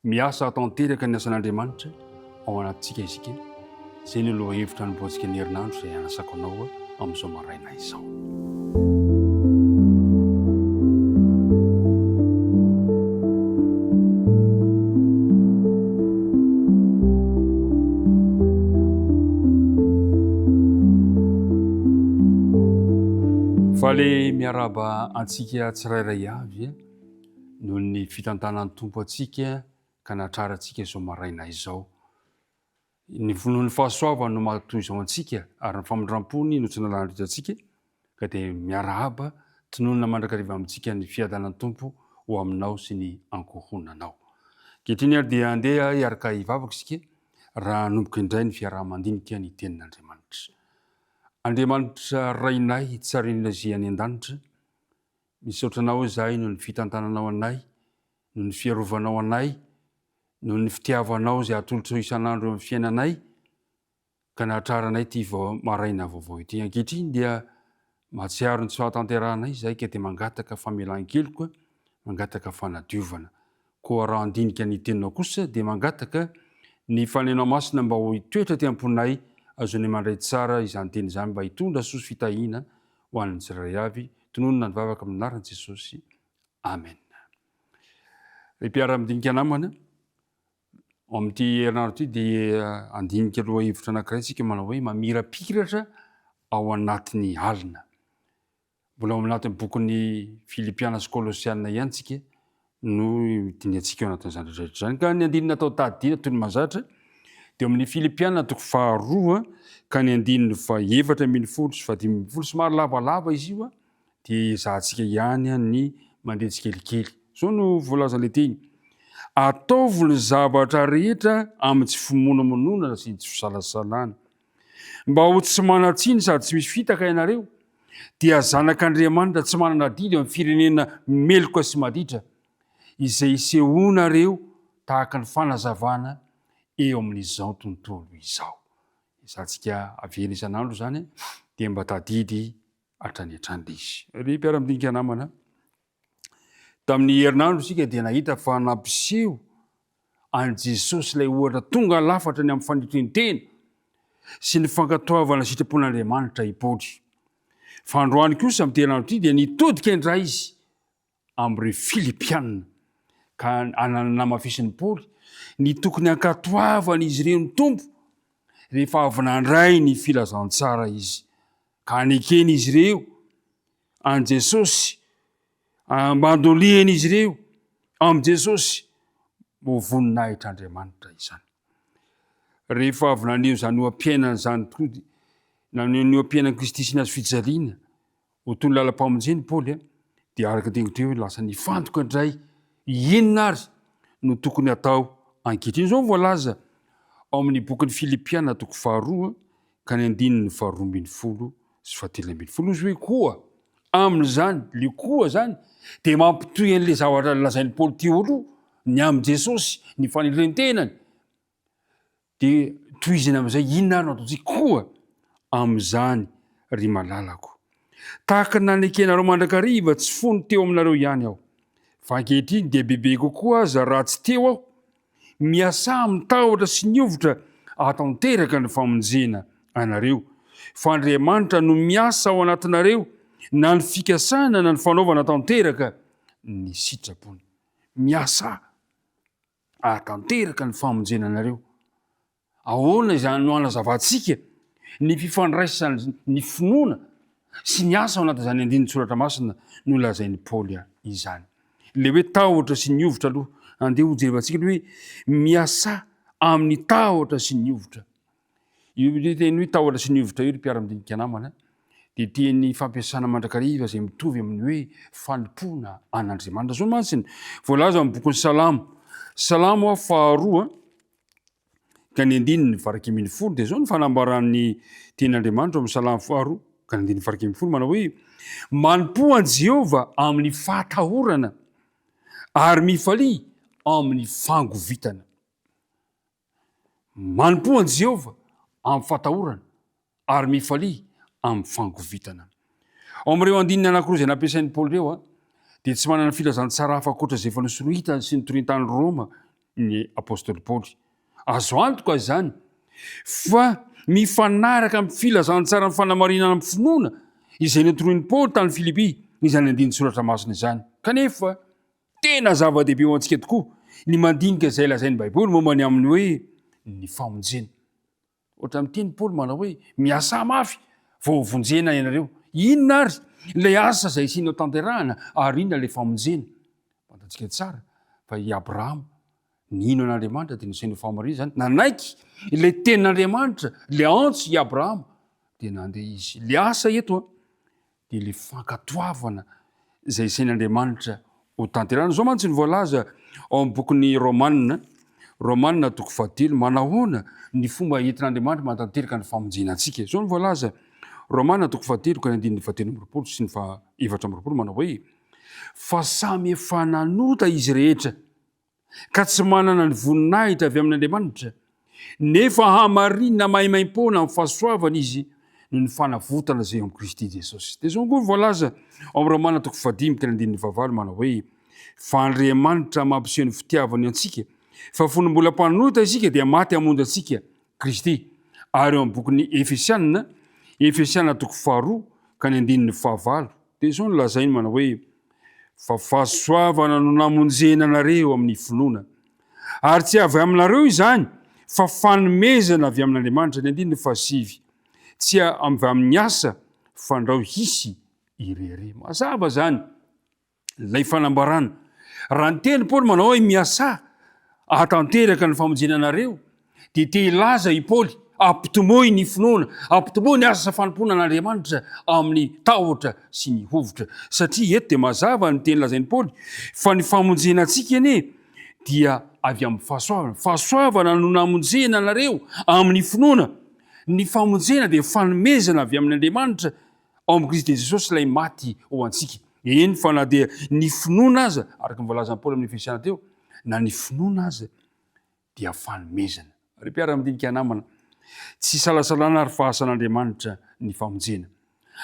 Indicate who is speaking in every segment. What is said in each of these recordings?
Speaker 1: miasa atanteraka ny asan'Andriamanitra ao anatintsika isika. Izay ny aloha hevitra anomboantsika ny herinandro izay anasako anao amin'izao maraina izao. Fa le miaraba antsika tsirairay avy noho ny fitantanan'ny tompo antsika ka natrara antsika izao maraina izao. Ny vonoan'ny fahasoavana no matoy izao antsika ary ny famindram-pony no tsy nalandritra antsika ka dia miarahaba tononona mandrakariva amintsika ny fiadanan'ny tompo ho aminao sy ny ankohonanao. Ankehitriny ary dia andeha hiaraka hivavaka isika raha hanomboka indray ny fiaraha-mandinika ny tenin'Andriamanitra. Andriamanitra rainay tsarina izay any an-danitra, misaotranao izahay noho ny fitantananao anay, noho ny fiarovanao anay, noho ny fitiavanao izay atolotra isan'andro amin'ny fiainanay, ka nahatraranay ity maraina vaovao ity. Ankehitriny dia mahatsiaro ny tsy fahatanteranay izahay ka dia mangataka famelan-keloka, mangataka fanadiovana. Koa raha andinika ny teninao kosa dia mangataka ny fanenao masina mba ho hitoetra ty amponay azony mandray tsara izany teny izany mba hitondra soa sy fitahina ho an'ny tsirairay avy. Tononona ny vavaka amin'ny anaran'i Jesosy. Amen. Ry mpiara-midinika namana, amin'ity herinandro ity dia andinika aloha hevitra anankiray isika manao hoe mamirapiratra ao anatin'ny alina. Mbola ao anatin'ny bokin'ny Filipiana sy Kolosiana ihany tsika no diniantsika ao anatin'izany rehetrarehetra izany. Ka ny andinina atao tadidina toy ny mazatra dia amin'ny Filipiana toko faharoa ka ny andininy fahaefatra ambin'ny folo sy fahadimy ambin'ny folo, somary lavalava izy io dia izahantsika ihany ny mandeha tsikelikely. Izao no voalazan'ilay teny: ataovy ny zavatra rehetra amin'ny tsy fimonomonona sy tsy fisalasalana, mba ho tsy manatsiny sady tsy misy fitaka ianareo dia zanak'Andriamanitra tsy manana dily amin'ny firenena meloka sy maditra, izay isehoanareo tahaka ny fanazavana eo amin'izao tontolo izao. Izahantsika avela isan'andro zany dia mba tadidy hatrany hatrany izy. Ry mpiara-midinika namana, tamin'ny herinandro isika dia nahita fa nampiseho an' Jesosy ilay ohatra tonga lafatra ny amin'ny fanitry ny tena sy ny fankatoavana sitrapon'Andriamanitra i Paoly. Fa androany kosa amin'ny herinandro ity dia nitodika indray izy amin'ireo Filipiana ka namafisiny Paoly ny tokony hankatoavana izy ireo ny tompo rehefa avy nandray ny filazantsara izy, ka anekeny izy ireo an' Jesosy, mba handolihany izy ireo am' Jesosy ho voninahitr'Andriamanitra izany. Rehefa avy naneho izany oam-piainana izany tokoa, naneho ny oam-piainan'i Kristy sy nazo fijaliana ho toy ny lalam-pamonjeny Paoly dia araka tengotry hoe lasa nifantoka indray inona ary no tokony atao ankehitriny. Izao voalaza ao amin'ny bokin'ny Filipiana toko faharoa ka ny andininy faharoa ambin'ny folo sy fahatelo ambin'ny folo. Izy hoe koa amin'izany, le koa zany dia mampitoy an'ilay zavatra lazain'ny Paoly teo aloha ny am' Jesosy, ny fanirian-tenany, dia tohizany amin'izay inona ary no ataontsika koa amin'izany ry malalako. Tahaka nanekenareo mandrakariva tsy fony teo aminareo ihany aho, fa ankehitriny dia bebe kokoa aza raha tsy teo aho, miasa mitahotra sy niovotra atanteraka ny famonjena anareo. Fa Andriamanitra no miasa ao anatinareo na ny fikasana na ny fanaovana tanteraka ny sitrapony. Miasa atanteraka ny famonjena anareo. Ahoana izany no anazavantsika ny fifandraisany ny finoana sy ny asa ao anatin'izany andininy soratra masina no lazain'ny Paoly izany. Le hoe tahotra sy niovotra aloha, andeha ho jerevantsika hoe miasa amin'ny tahotra sy niovotra. Io teny hoe tahotra sy niovotra io ry mpiara-midinika namana dia teny fampiasana mandrakariva izay mitovy amin'ny hoe fanimpona an'Andriamanitra. Zao mantsiny voalaza amin'ny bokon'ny Salamo faharoa ka ny andininy varaky ambin'ny folo, dia zao ny fanambaran'ny tenin'Andriamanitra amin'ny Salamo faharoa ka ny andininy varaky ambin'ny folo manao hoe: manompo an' Jehova amin'ny fahatahorana ary mifalia amin'ny fangovitana. Manompo an' Jehova amin'ny fahatahorana ary mifalia amin'ny fangovitana. Ao amin'ireo andininy anankiroa izay nampiasain'ny Paoly ireo dia tsy manana filazantsara hafa ankoatra izay efa nosorohitany sy ny torintany Roma ny apôstôly Paoly. Azo antoka izany fa mifanaraka amin'ny filazantsara amin'ny fanamarinana amin'ny finoana izay notoroin'ny Paoly tany Filipi, izany andiny soratra masina izany. Kanefa tena zava-dehibe ho antsika tokoa ny mandinika izay lazain'ny Baiboly mombany amin'ny hoe ny famonjena. Ohatra miteny Paoly manao hoe miasa mafy vao vonjena ianareo. Inona ary ilay asa izay isianao tanterahana ary inona ilay famonjena? Fantatsika tsara fa i Abrahama nino an'Andriamanitra dia nisaina famarina zany, nanaiky ilay tenin'Andriamanitra, ilay antso i Abrahama dia nandeha izy. Ilay asa eto dia ilay fankatoavana izay isain'Andriamanitra ho tanterahana. Zao mantsy ny voalaza ao amin'ny bokin'ny Romanina toko 7 manahoana ny fomba entin'Andriamanitra mahatanteraka ny famonjena antsika. Zao ny voalaza Romanina toko 7 ka ny andininy 17 sy ny 17 manao hoe fa samy efa nanota izy rehetra ka tsy manana ny voninahitra avy amin'Andriamanitra, nefa hamarinina mahimaimpona amin'ny fahasoavana izy no ny fanavotana izay amin'ny Kristy Jesosy. Dia zao koa voalaza ao amin'ny Romanina toko 7 ka ny andininy 9 manao hoe fa Andriamanitra mampiseho ny fitiavany antsika, fa fony mbola mpanota isika dia maty hamonjy antsika Kristy. Ary eo amin'ny bokin'ny Efesiana toko 2 ka ny andininy 9 dia zao no lazainy manao hoe fa fahasoavana no namonjena anareo amin'ny finoana, ary tsy avy aminareo izany fa fanomezana avy amin'Andriamanitra. Ny andininy 7 tsy avy amin'ny asa fandrao hisy irere. Mazava zany ilay fanambarana. Raha ny teny Paoly manao hoe miasa ahatanteraka ny famonjena anareo, dia te hilaza i Paoly ampitomoy ny finoana, ampitomoy ny asa fanompona an'Andriamanitra amin'ny tahotra sy ny hovitra. Satria eto dia mazava ny teny lazain'ny Paoly fa ny famonjena antsika anie dia avy amin'ny fahasoavana. Fahasoavana no namonjena anareo amin'ny finoana. Ny famonjena dia fanomezana avy amin'Andriamanitra ao amin'ny Kristy Jesosy ilay maty ho antsika. Eny fa na dia ny finoana aza, araka ny voalazan'ny Paoly amin'ny Efesiana teo, na ny finoana aza dia fanomezana. Ry mpiara-midinika namana, tsy salasalana ary fahasan'Andriamanitra ny famonjena.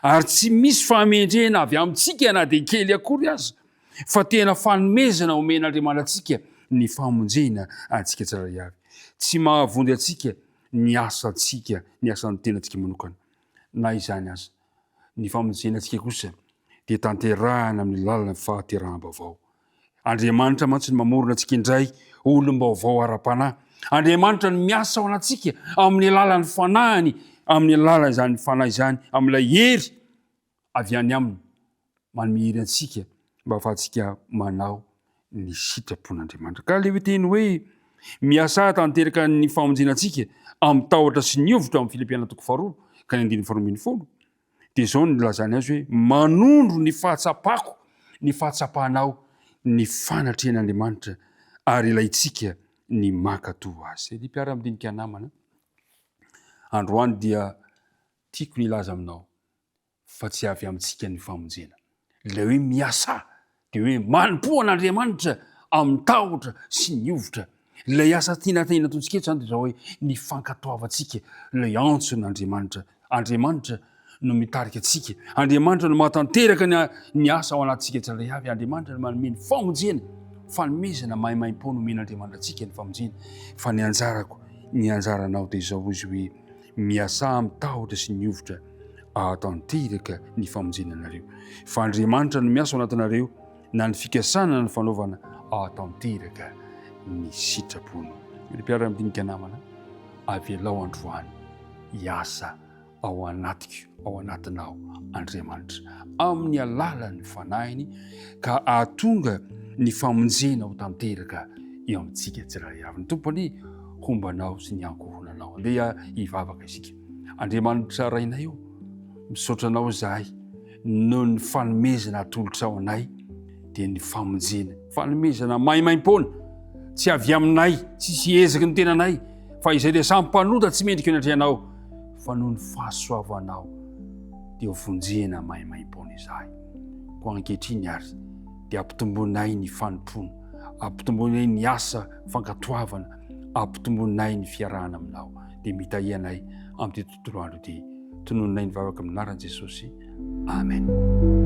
Speaker 1: Ary tsy misy fahamendrena avy amintsika na dia kely akory aza, fa tena fanomezana omen'Andriamanitra antsika ny famonjena antsika tsirairay avy. Tsy mahavondy antsika ny asantsika, ny asan'ny tenantsika manokana. Na izany aza, ny famonjena antsika kosa dia tanterahana amin'ny lalana fahateraham-baovao. Andriamanitra mantsy ny mamorona antsika indray olom-baovao ara-panahy. Andriamanitra no miasa ao anatsika amin'ny alalan'ny fanahiny, amin'ny alalan'ny izany fanahy izany, amin'ilay hery avy any aminy, manome hery antsika mba ahafahantsika manao ny sitrapon'Andriamanitra. Ka ilay teny hoe miasa tanteraka ny famonjena antsika amin'ny tahotra sy ny hovitra amin'ny Filipiana toko 2 ka ny andininy 11 dia zao ny lazany azy hoe manondro ny fahatsapako, ny fahatsapanao, ny fanatrehan'Andriamanitra ary ilayntsika ny mankatò azy. Ny mpiara-midinika namana, androany dia tiako nilaza aminao fa tsy avy amintsika ny famonjena. Ilay hoe miasa dia hoe manompo an'Andriamanitra amin'ny tahotra sy ny hovitra. Ilay asa tiana ataontsika eto zany dia zao hoe ny fankatoavantsika ilay antson'Andriamanitra. Andriamanitra no mitarika antsika. Andriamanitra no mahatanteraka ny asa ao anatsika tsirairay avy. Andriamanitra no manome ny famonjena, fanomezana mahimaimpona omen'Andriamanitra antsika ny famonjena. Fa ny anjarako, ny anjaranao dia izao izy hoe miasa amin'ny tahotra sy ny hovitra ahatanteraka ny famonjena anareo. Fa Andriamanitra no miasa ao anatinareo na ny fikasana ny fanaovana ahatanteraka ny sitrapono. Ny mpiara-midinika namana, avelao androany hiasa ao anatiko, ao anatinao Andriamanitra amin'ny alalan'ny fanahiny ka ahatonga ny famonjena ho tanteraka eo amintsika tsirairay avy. Ny tompony hombanao sy ny ankohonanao. Andeha hivavaka isika. Andriamanitra rainay eo, misaotranao izahay noho ny fanomezana atolotra ao anay dia ny famonjena, fanomezana mahimaimpona, tsy avy aminay, tsy ezaky ny tenanay, fa izay dia samy mpanota tsy mendrika anatrehanao, fa noho ny fahasoavanao dia vonjena mahimaimpona izahay. Ko ankehitriny ary dia ampitombonay ny fanompona, ampitombonay ny asa fankatoavana, ampitombonay ny fiarahana aminao. Dia mitahianay amin'ity tontolo andro ity. Tonononay ny vavaka amin'ny anaran'i Jesosy. Amen.